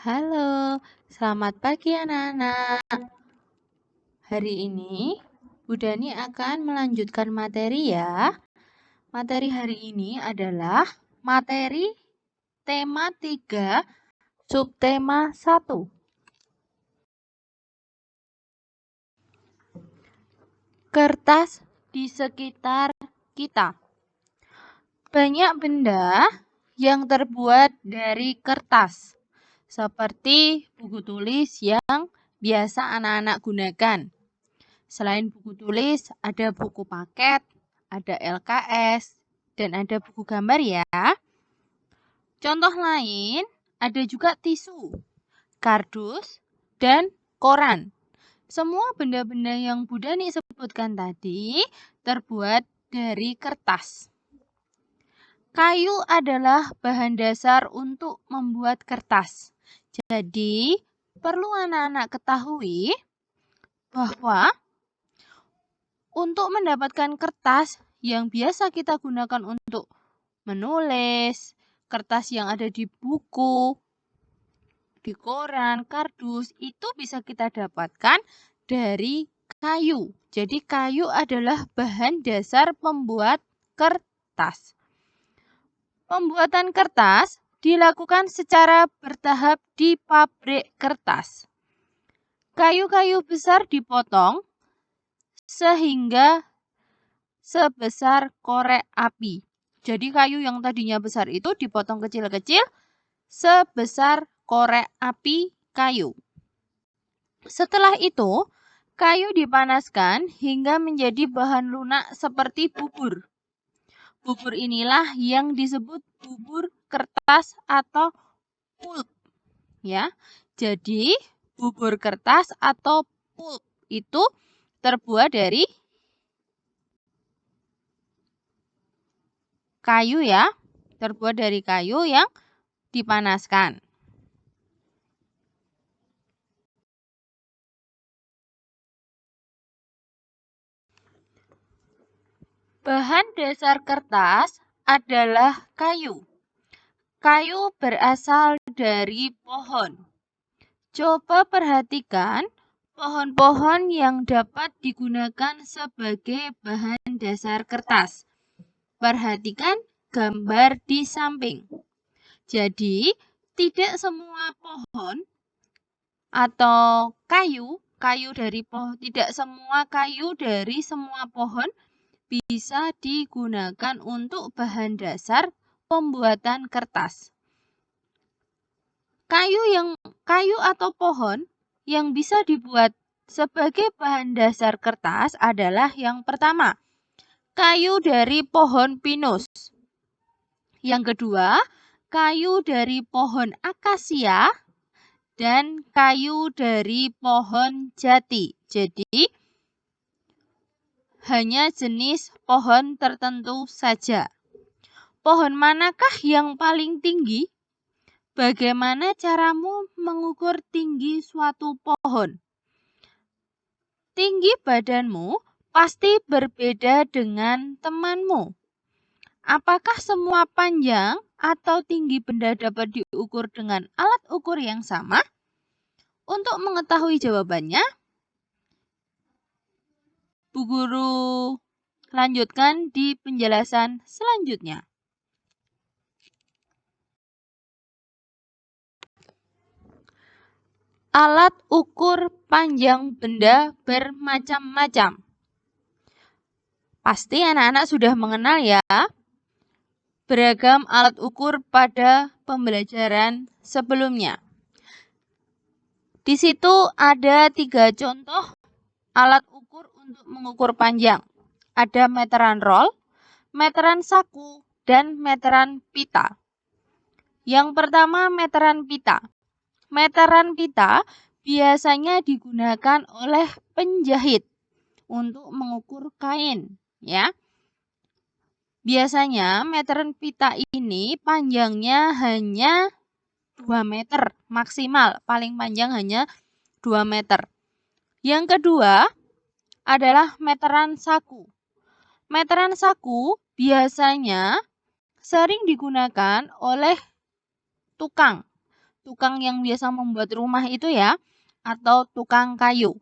Halo, selamat pagi anak-anak. Hari ini Bu Dani akan melanjutkan materi ya. Materi hari ini adalah materi tema 3, subtema 1. Kertas di sekitar kita. Banyak benda yang terbuat dari kertas, seperti buku tulis yang biasa anak-anak gunakan. Selain buku tulis, ada buku paket, ada LKS, dan ada buku gambar ya. Contoh lain, ada juga tisu, kardus, dan koran. Semua benda-benda yang Bu Dani sebutkan tadi terbuat dari kertas. Kayu adalah bahan dasar untuk membuat kertas. Jadi, perlu anak-anak ketahui bahwa untuk mendapatkan kertas yang biasa kita gunakan untuk menulis, kertas yang ada di buku, di koran, kardus, itu bisa kita dapatkan dari kayu. Jadi kayu adalah bahan dasar pembuat kertas. Pembuatan kertas dilakukan secara bertahap di pabrik kertas. Kayu-kayu besar dipotong sehingga sebesar korek api. Jadi kayu yang tadinya besar itu dipotong kecil-kecil sebesar korek api kayu. Setelah itu, kayu dipanaskan hingga menjadi bahan lunak seperti bubur. Bubur inilah yang disebut bubur kertas atau pulp. Ya. Jadi, bubur kertas atau pulp itu terbuat dari kayu ya, terbuat dari kayu yang dipanaskan. Bahan dasar kertas adalah kayu. Kayu berasal dari pohon. Coba perhatikan pohon-pohon yang dapat digunakan sebagai bahan dasar kertas. Perhatikan gambar di samping. Jadi, tidak semua pohon atau tidak semua kayu dari semua pohon bisa digunakan untuk bahan dasar pembuatan kertas. Kayu atau pohon yang bisa dibuat sebagai bahan dasar kertas adalah yang pertama, kayu dari pohon pinus. Yang kedua, kayu dari pohon akasia dan kayu dari pohon jati. Jadi, hanya jenis pohon tertentu saja. Pohon manakah yang paling tinggi? Bagaimana caramu mengukur tinggi suatu pohon? Tinggi badanmu pasti berbeda dengan temanmu. Apakah semua panjang atau tinggi benda dapat diukur dengan alat ukur yang sama? Untuk mengetahui jawabannya, Bu Guru lanjutkan di penjelasan selanjutnya. Alat ukur panjang benda bermacam-macam. Pasti anak-anak sudah mengenal ya beragam alat ukur pada pembelajaran sebelumnya. Di situ ada 3 contoh alat ukur untuk mengukur panjang. Ada meteran roll, meteran saku, dan meteran pita. Yang pertama, meteran pita. Meteran pita biasanya digunakan oleh penjahit untuk mengukur kain, ya. Biasanya meteran pita ini panjangnya hanya 2 meter maksimal, paling panjang hanya 2 meter. Yang kedua adalah meteran saku. Meteran saku biasanya sering digunakan oleh tukang tukang yang biasa membuat rumah itu ya, atau tukang kayu.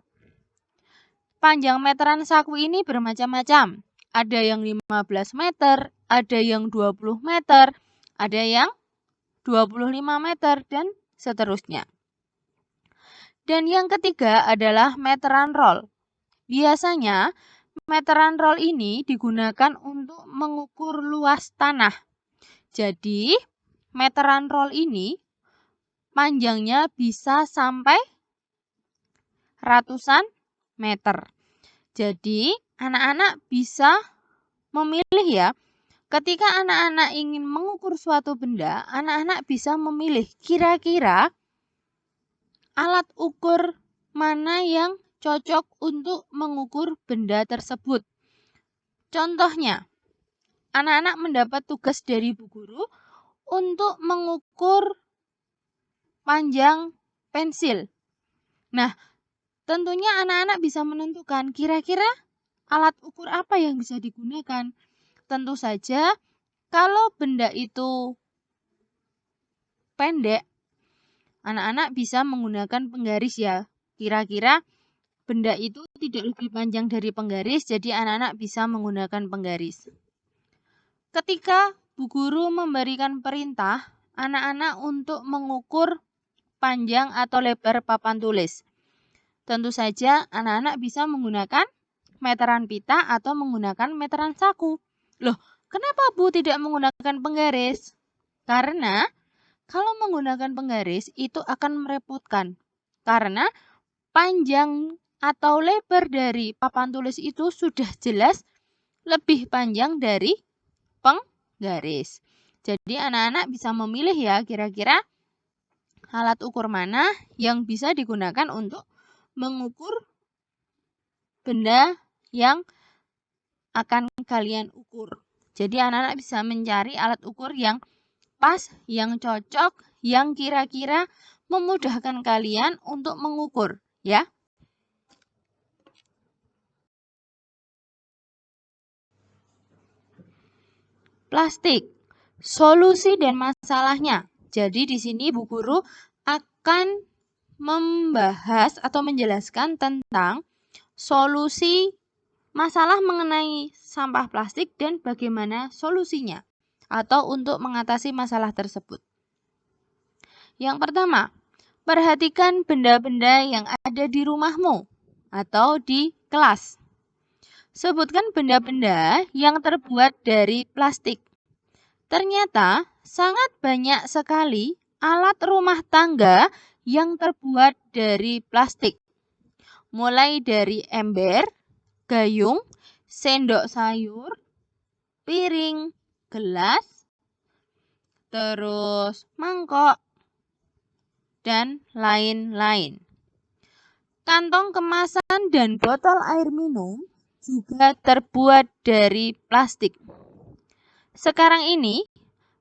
Panjang meteran saku ini bermacam-macam. Ada yang 15 meter, ada yang 20 meter, ada yang 25 meter, dan seterusnya. Dan yang ketiga adalah meteran roll. Biasanya, meteran roll ini digunakan untuk mengukur luas tanah. Jadi, meteran roll ini panjangnya bisa sampai ratusan meter. Jadi, anak-anak bisa memilih ya. Ketika anak-anak ingin mengukur suatu benda, anak-anak bisa memilih kira-kira alat ukur mana yang cocok untuk mengukur benda tersebut. Contohnya, anak-anak mendapat tugas dari Bu Guru untuk mengukur panjang pensil. Nah, tentunya anak-anak bisa menentukan kira-kira alat ukur apa yang bisa digunakan. Tentu saja, kalau benda itu pendek, anak-anak bisa menggunakan penggaris ya. Kira-kira benda itu tidak lebih panjang dari penggaris, jadi anak-anak bisa menggunakan penggaris. Ketika Bu Guru memberikan perintah anak-anak untuk mengukur panjang atau lebar papan tulis, tentu saja anak-anak bisa menggunakan meteran pita atau menggunakan meteran saku. Loh, kenapa Bu tidak menggunakan penggaris? Karena kalau menggunakan penggaris itu akan merepotkan. Karena panjang atau lebar dari papan tulis itu sudah jelas lebih panjang dari penggaris. Jadi anak-anak bisa memilih ya kira-kira alat ukur mana yang bisa digunakan untuk mengukur benda yang akan kalian ukur. Jadi anak-anak bisa mencari alat ukur yang pas, yang cocok, yang kira-kira memudahkan kalian untuk mengukur, ya. Plastik, solusi dan masalahnya. Jadi di sini Bu Guru akan membahas atau menjelaskan tentang solusi masalah mengenai sampah plastik dan bagaimana solusinya atau untuk mengatasi masalah tersebut. Yang pertama, perhatikan benda-benda yang ada di rumahmu atau di kelas. Sebutkan benda-benda yang terbuat dari plastik. Ternyata sangat banyak sekali alat rumah tangga yang terbuat dari plastik. Mulai dari ember, gayung, sendok sayur, piring, gelas, terus mangkok, dan lain-lain. Kantong kemasan dan botol air minum juga terbuat dari plastik. Sekarang ini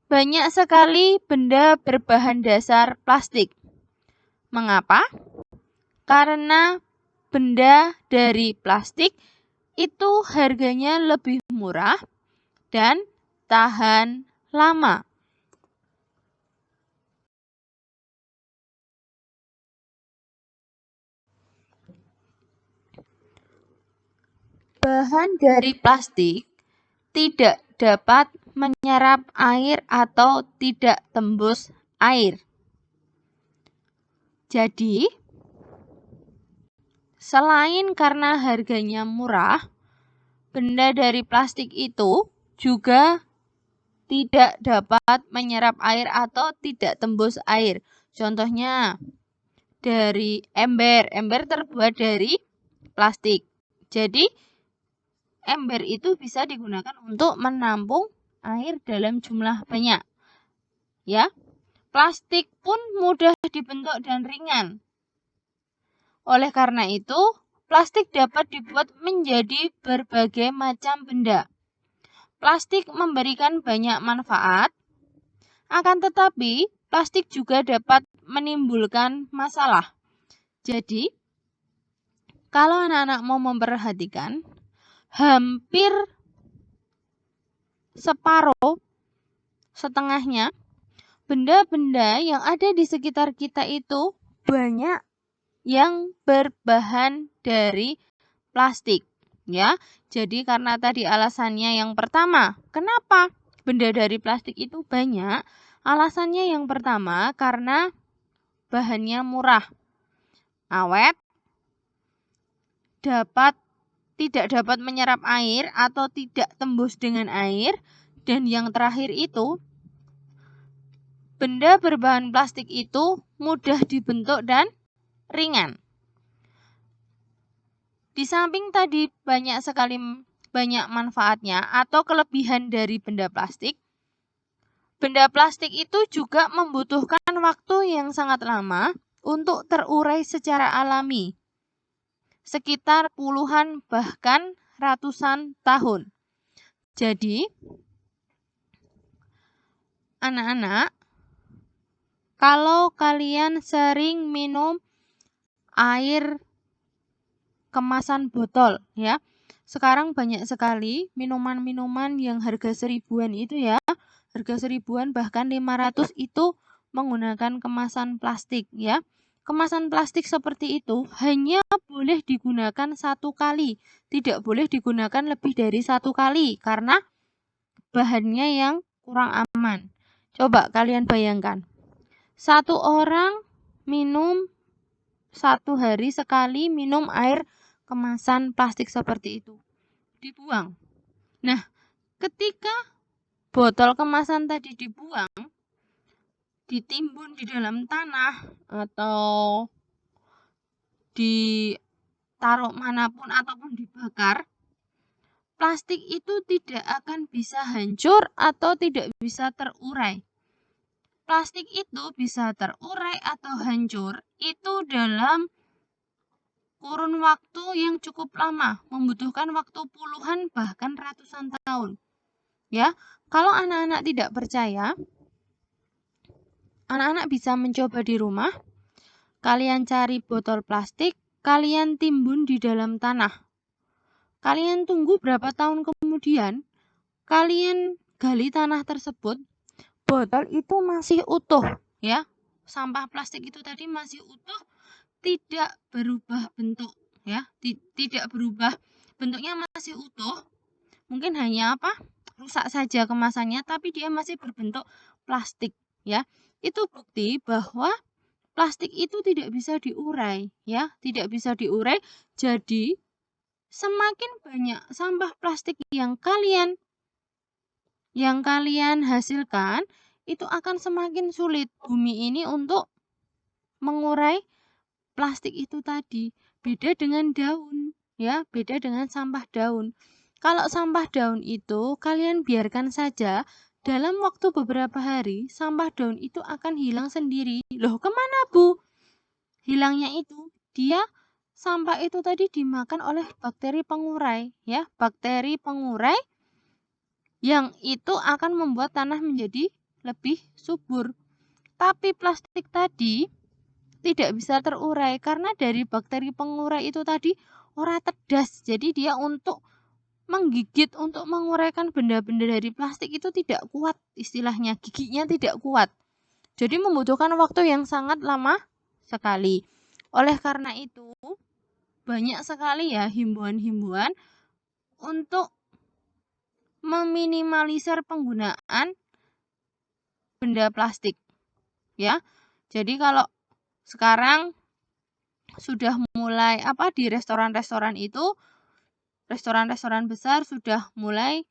banyak sekali benda berbahan dasar plastik. Mengapa? Karena benda dari plastik itu harganya lebih murah dan tahan lama. Bahan dari plastik tidak dapat menyerap air atau tidak tembus air. Jadi, selain karena harganya murah, benda dari plastik itu juga tidak dapat menyerap air atau tidak tembus air. Contohnya, dari ember. Ember terbuat dari plastik. Jadi, ember itu bisa digunakan untuk menampung air dalam jumlah banyak. Ya, plastik pun mudah dibentuk dan ringan. Oleh karena itu, plastik dapat dibuat menjadi berbagai macam benda. Plastik memberikan banyak manfaat, akan tetapi plastik juga dapat menimbulkan masalah. Jadi, kalau anak-anak mau memperhatikan, hampir separuh, setengahnya, benda-benda yang ada di sekitar kita itu banyak yang berbahan dari plastik, ya. Jadi karena tadi alasannya yang pertama, kenapa benda dari plastik itu banyak? Alasannya yang pertama karena bahannya murah, awet, tidak dapat menyerap air atau tidak tembus dengan air, dan yang terakhir itu benda berbahan plastik itu mudah dibentuk dan ringan. Di samping tadi banyak manfaatnya atau kelebihan dari benda plastik itu juga membutuhkan waktu yang sangat lama untuk terurai secara alami, sekitar puluhan bahkan ratusan tahun. Jadi, anak-anak, kalau kalian sering minum air kemasan botol, ya. Sekarang banyak sekali minuman-minuman yang harga 1000-an itu, ya. Harga 1000-an bahkan 500 itu menggunakan kemasan plastik, ya. Kemasan plastik seperti itu hanya boleh digunakan 1 kali, tidak boleh digunakan lebih dari 1 kali karena bahannya yang kurang aman. Coba kalian bayangkan, 1 orang minum 1 hari sekali minum air kemasan plastik seperti itu, dibuang. Nah, ketika botol kemasan tadi dibuang, ditimbun di dalam tanah atau ditaruh manapun ataupun dibakar, plastik itu tidak akan bisa hancur atau tidak bisa terurai. Plastik itu bisa terurai atau hancur itu dalam kurun waktu yang cukup lama, membutuhkan waktu puluhan bahkan ratusan tahun. Ya, kalau anak-anak tidak percaya, anak-anak bisa mencoba di rumah. Kalian cari botol plastik, kalian timbun di dalam tanah. Kalian tunggu berapa tahun kemudian, kalian gali tanah tersebut, botol itu masih utuh, ya. Sampah plastik itu tadi masih utuh, tidak berubah bentuk, ya. Tidak berubah, bentuknya masih utuh. Mungkin hanya rusak saja kemasannya, tapi dia masih berbentuk plastik, ya. Itu bukti bahwa plastik itu tidak bisa diurai, ya, tidak bisa diurai. Jadi semakin banyak sampah plastik yang kalian hasilkan, itu akan semakin sulit bumi ini untuk mengurai plastik itu tadi. Beda dengan daun, ya, beda dengan sampah daun. Kalau sampah daun itu kalian biarkan saja, dalam waktu beberapa hari sampah daun itu akan hilang sendiri. Loh, kemana Bu? Hilangnya itu, sampah itu tadi dimakan oleh bakteri pengurai, ya, bakteri pengurai yang itu akan membuat tanah menjadi lebih subur. Tapi plastik tadi tidak bisa terurai karena dari bakteri pengurai itu tadi ora tedas. Jadi dia untuk menggigit, untuk menguraikan benda-benda dari plastik itu tidak kuat, istilahnya giginya tidak kuat. Jadi membutuhkan waktu yang sangat lama sekali. Oleh karena itu, banyak sekali ya himbauan-himbauan untuk meminimalisir penggunaan benda plastik, ya. Jadi kalau sekarang sudah mulai di restoran-restoran itu, restoran-restoran besar sudah mulai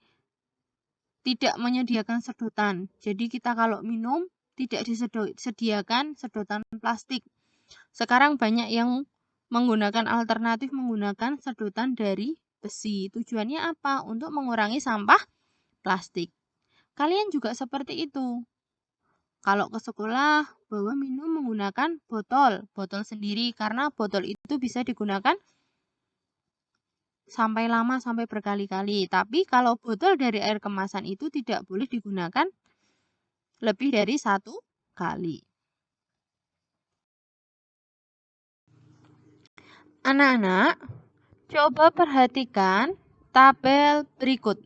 tidak menyediakan sedotan. Jadi kita kalau minum tidak disediakan sedotan plastik. Sekarang banyak yang menggunakan alternatif menggunakan sedotan dari besi. Tujuannya apa? Untuk mengurangi sampah plastik. Kalian juga seperti itu. Kalau ke sekolah, bawa minum menggunakan botol sendiri karena botol itu bisa digunakan sampai lama, sampai berkali-kali. Tapi kalau botol dari air kemasan itu tidak boleh digunakan lebih dari 1 kali. Anak-anak, coba perhatikan tabel berikut.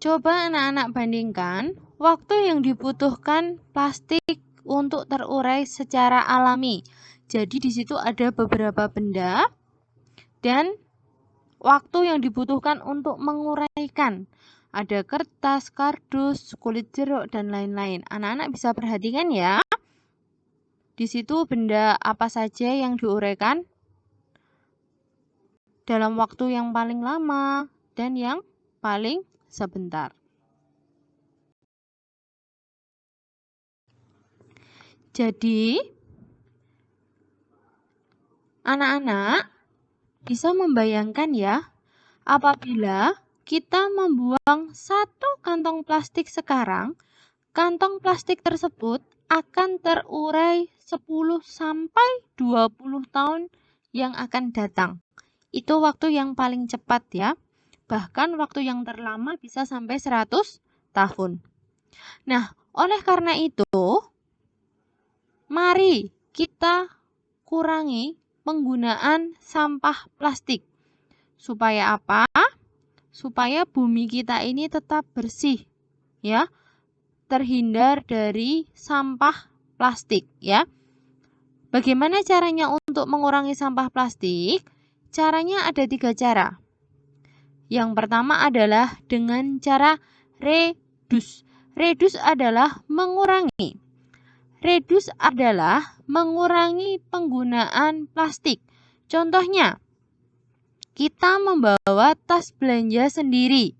Coba anak-anak bandingkan waktu yang dibutuhkan plastik untuk terurai secara alami. Jadi di situ ada beberapa benda dan waktu yang dibutuhkan untuk menguraikan. Ada kertas, kardus, kulit jeruk, dan lain-lain. Anak-anak bisa perhatikan ya. Di situ benda apa saja yang diuraikan dalam waktu yang paling lama dan yang paling sebentar. Jadi, anak-anak bisa membayangkan ya, apabila kita membuang satu kantong plastik sekarang, kantong plastik tersebut akan terurai 10-20 tahun yang akan datang. Itu waktu yang paling cepat ya. Bahkan waktu yang terlama bisa sampai 100 tahun. Nah, oleh karena itu, mari kita kurangi penggunaan sampah plastik. Supaya apa? Supaya bumi kita ini tetap bersih, ya. Terhindar dari sampah plastik, ya. Bagaimana caranya untuk mengurangi sampah plastik? Caranya ada 3 cara. Yang pertama adalah dengan cara reduce. Reduce adalah mengurangi. Reduce adalah mengurangi penggunaan plastik. Contohnya, kita membawa tas belanja sendiri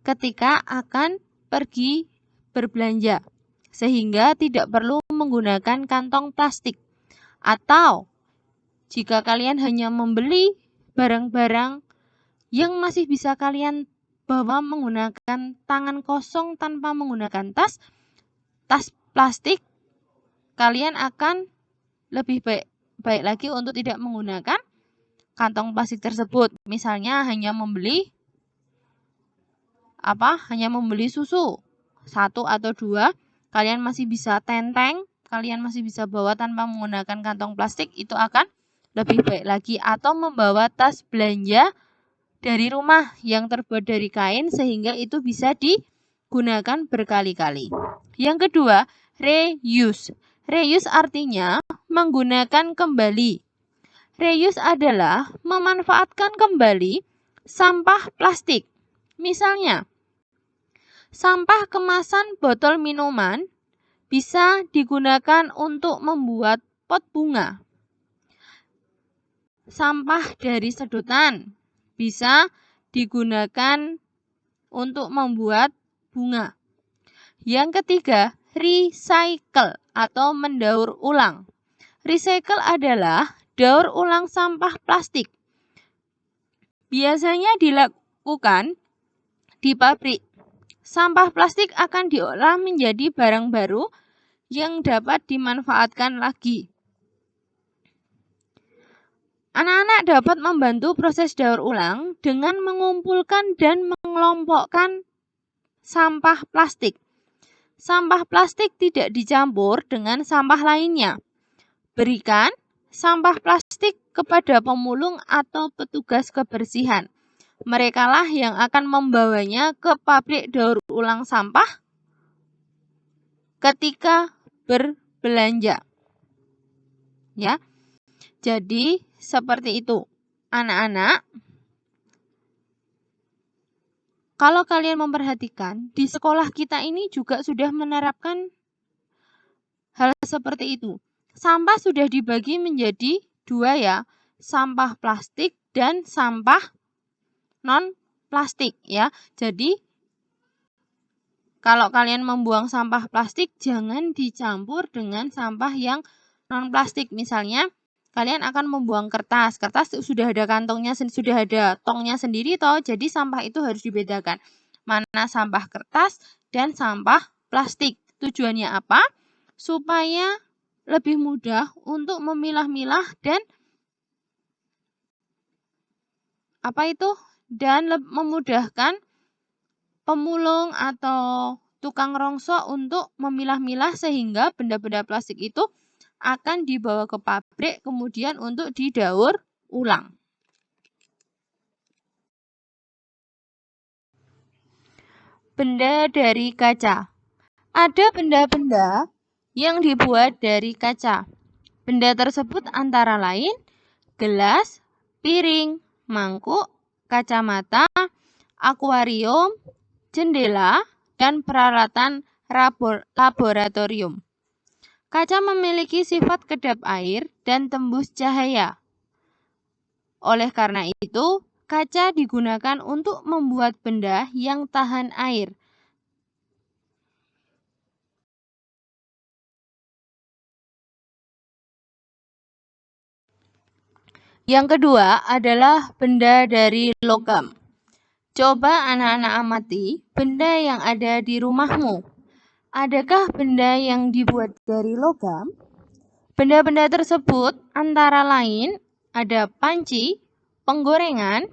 ketika akan pergi berbelanja, sehingga tidak perlu menggunakan kantong plastik. Atau, jika kalian hanya membeli barang-barang yang masih bisa kalian bawa menggunakan tangan kosong tanpa menggunakan tas plastik, kalian akan lebih baik lagi untuk tidak menggunakan kantong plastik tersebut. Misalnya hanya membeli susu 1 atau 2, kalian masih bisa tenteng, kalian masih bisa bawa tanpa menggunakan kantong plastik, itu akan lebih baik lagi. Atau membawa tas belanja dari rumah yang terbuat dari kain sehingga itu bisa digunakan berkali-kali. Yang kedua, reuse. Reuse artinya menggunakan kembali. Reuse adalah memanfaatkan kembali sampah plastik. Misalnya, sampah kemasan botol minuman bisa digunakan untuk membuat pot bunga. Sampah dari sedotan bisa digunakan untuk membuat bunga. Yang ketiga, recycle atau mendaur ulang. Recycle adalah daur ulang sampah plastik. Biasanya dilakukan di pabrik. Sampah plastik akan diolah menjadi barang baru yang dapat dimanfaatkan lagi. Anak-anak dapat membantu proses daur ulang dengan mengumpulkan dan mengelompokkan sampah plastik. Sampah plastik tidak dicampur dengan sampah lainnya. Berikan sampah plastik kepada pemulung atau petugas kebersihan. Merekalah yang akan membawanya ke pabrik daur ulang sampah ketika berbelanja. Ya. Jadi seperti itu. Anak-anak, kalau kalian memperhatikan, di sekolah kita ini juga sudah menerapkan hal seperti itu. Sampah sudah dibagi menjadi 2 ya, sampah plastik dan sampah non-plastik ya. Jadi, kalau kalian membuang sampah plastik, jangan dicampur dengan sampah yang non-plastik. Misalnya, kalian akan membuang kertas. Kertas sudah ada kantongnya, sudah ada tongnya sendiri toh. Jadi sampah itu harus dibedakan. Mana sampah kertas dan sampah plastik. Tujuannya apa? Supaya lebih mudah untuk memilah-milah dan memudahkan pemulung atau tukang rongsok untuk memilah-milah sehingga benda-benda plastik itu akan dibawa ke pabrik kemudian untuk didaur ulang. benda dari kaca. Ada benda-benda yang dibuat dari kaca. Benda tersebut antara lain gelas, piring, mangkuk, kacamata, akuarium, jendela, dan peralatan laboratorium. Kaca memiliki sifat kedap air dan tembus cahaya. Oleh karena itu, kaca digunakan untuk membuat benda yang tahan air. Yang kedua adalah benda dari logam. Coba anak-anak amati benda yang ada di rumahmu. Adakah benda yang dibuat dari logam? Benda-benda tersebut antara lain ada panci, penggorengan,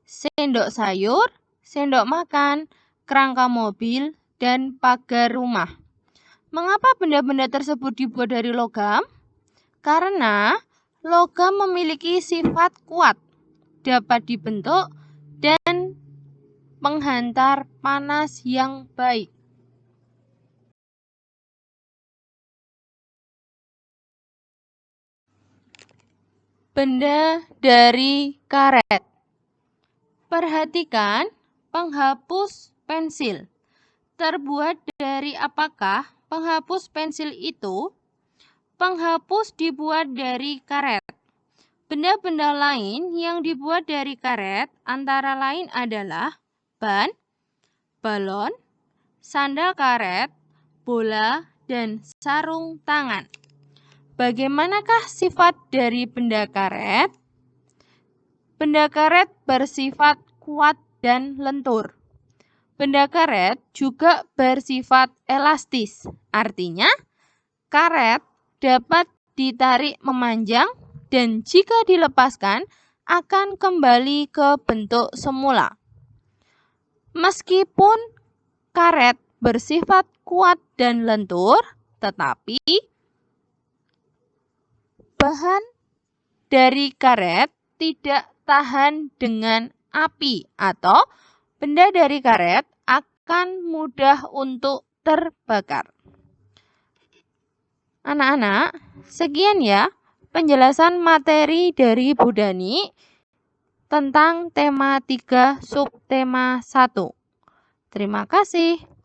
sendok sayur, sendok makan, kerangka mobil, dan pagar rumah. Mengapa benda-benda tersebut dibuat dari logam? Karena logam memiliki sifat kuat, dapat dibentuk, dan menghantar panas yang baik. Benda dari karet. Perhatikan penghapus pensil. Terbuat dari apakah penghapus pensil itu? Penghapus dibuat dari karet. Benda-benda lain yang dibuat dari karet antara lain adalah ban, balon, sandal karet, bola, dan sarung tangan. Bagaimanakah sifat dari benda karet? Benda karet bersifat kuat dan lentur. Benda karet juga bersifat elastis. Artinya, karet dapat ditarik memanjang dan jika dilepaskan akan kembali ke bentuk semula. Meskipun karet bersifat kuat dan lentur, tetapi bahan dari karet tidak tahan dengan api atau benda dari karet akan mudah untuk terbakar. Anak-anak, sekian ya penjelasan materi dari Bu Dani tentang tema 3 subtema 1. Terima kasih.